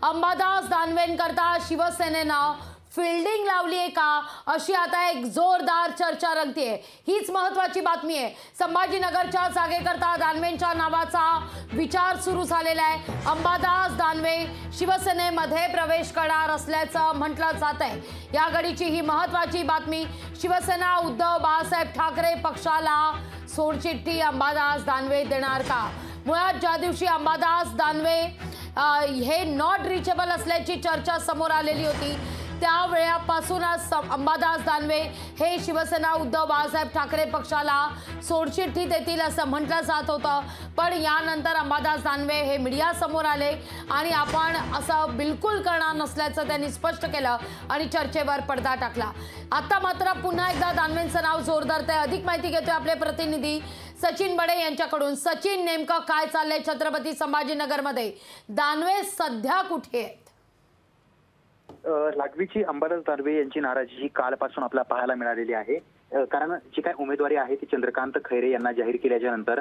अंबादास दानवेंकरता शिवसेनेनं फिल्डिंग लावली आहे का, अशी आता एक जोरदार चर्चा रंगतीये। हीच महत्त्वाची बातमी आहे। संभाजीनगरच्या जागेकरता दानवेंच्या नावाचा विचार सुरू झालेला आहे। अंबादास दानवे शिवसेनेमध्ये प्रवेश करणार असल्याचं म्हटलं जात आहे। या घडीची ही महत्त्वाची बातमी। शिवसेना उद्धव बाळासाहेब ठाकरे पक्षाला सोडचिठ्ठी अंबादास दानवे देणार का? मुळात ज्या दिवशी अंबादास दानवे हे नॉट रिचेबल असल्याची चर्चा समोर आलेली होती, त्यावेळेपासूनच अंबादास दानवे हे शिवसेना उद्धव बाळासाहेब ठाकरे पक्षाला सोडचिठ्ठी देतील असं म्हटलं जात होतं। पण यानंतर अंबादास दानवे हे मीडिया समोर आले आणि आपण असं बिलकुल करणार नसल्याचं त्यांनी स्पष्ट केलं आणि चर्चेवर पडदा टाकला। आता मात्र पुन्हा एकदा दानवेंचं नाव जोर धरतंय। अधिक माहिती घेतोय आपले प्रतिनिधी सचिन बडे यांच्याकडून। सचिन, नेमकं काय चाललंय छत्रपती संभाजीनगरमध्ये? दानवे सध्या कुठे आहेत? लागवीची अंबादास दानवे यांची नाराजी कालपासून आपल्याला पाहायला मिळालेली आहे। कारण जी काही उमेदवारी आहे ती चंद्रकांत खैरे यांना जाहीर केल्याच्या नंतर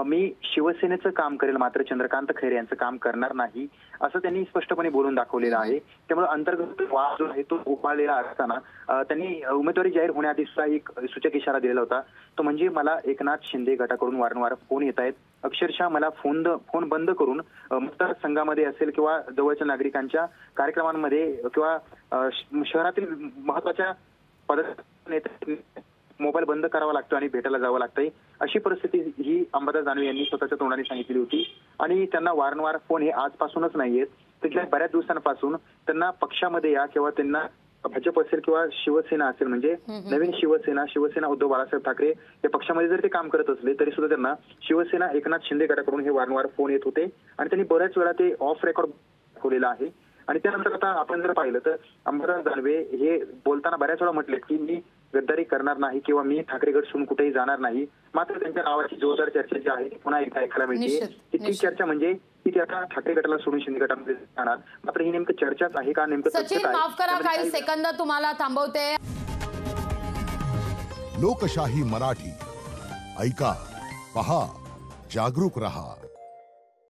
मी शिवसेनेचं काम करेल, मात्र चंद्रकांत खैरे यांचं काम करणार नाही असं त्यांनी स्पष्टपणे बोलून दाखवलेलं आहे। त्यामुळे अंतर्गत वाद जो आहे तो उफाळलेला असताना त्यांनी उमेदवारी जाहीर होण्याआधी सुद्धा एक सूचक इशारा दिलेला होता, तो म्हणजे मला एकनाथ शिंदे गटाकडून वारंवार फोन येत आहेत। अक्षरशः मला फोन बंद करून मतदारसंघामध्ये असेल किंवा जवळच्या नागरिकांच्या कार्यक्रमांमध्ये किंवा शहरातील महत्वाच्या पदाधिकारी मोबाईल बंद करावा लागतो आणि भेटायला जावं लागतंय, अशी परिस्थिती ही अंबादास दानवे यांनी स्वतःच्या तोंडाने सांगितली होती। आणि त्यांना वारंवार फोन हे आजपासूनच नाहीयेत, तर बऱ्याच दिवसांपासून त्यांना पक्षामध्ये या किंवा त्यांना भाजप असेल किंवा शिवसेना असेल, म्हणजे नवीन शिवसेना उद्धव बाळासाहेब ठाकरे या पक्षामध्ये जर ते काम करत असले तरी सुद्धा त्यांना शिवसेना एकनाथ शिंदे गटाकडून हे वारंवार फोन येत होते आणि त्यांनी बऱ्याच वेळा ते ऑफ रेकॉर्ड दाखवलेलं आहे। आणि त्यानंतर आता आपण जर पाहिलं तर अंबादास दानवे हे बोलताना बऱ्याच वेळा म्हटले की मी गद्दारी करणार नाही किंवा मी ठाकरे गट सोडून कुठेही जाणार नाही। मात्र त्यांच्या नावाची जोरदार चर्चा जी आहे ती पुन्हा एकदा ऐकायला मिळते। ती चर्चा म्हणजे की ते आता ठाकरे गटाला सोडून शिंदे गटामध्ये जाणार, मात्र ही नेमकं चर्चाच आहे का? नेमकं सचिन, माफ करा, काही सेकंद तुम्हाला थांबवते। लोकशाही मराठी ऐका, पहा, जागरूक रहा।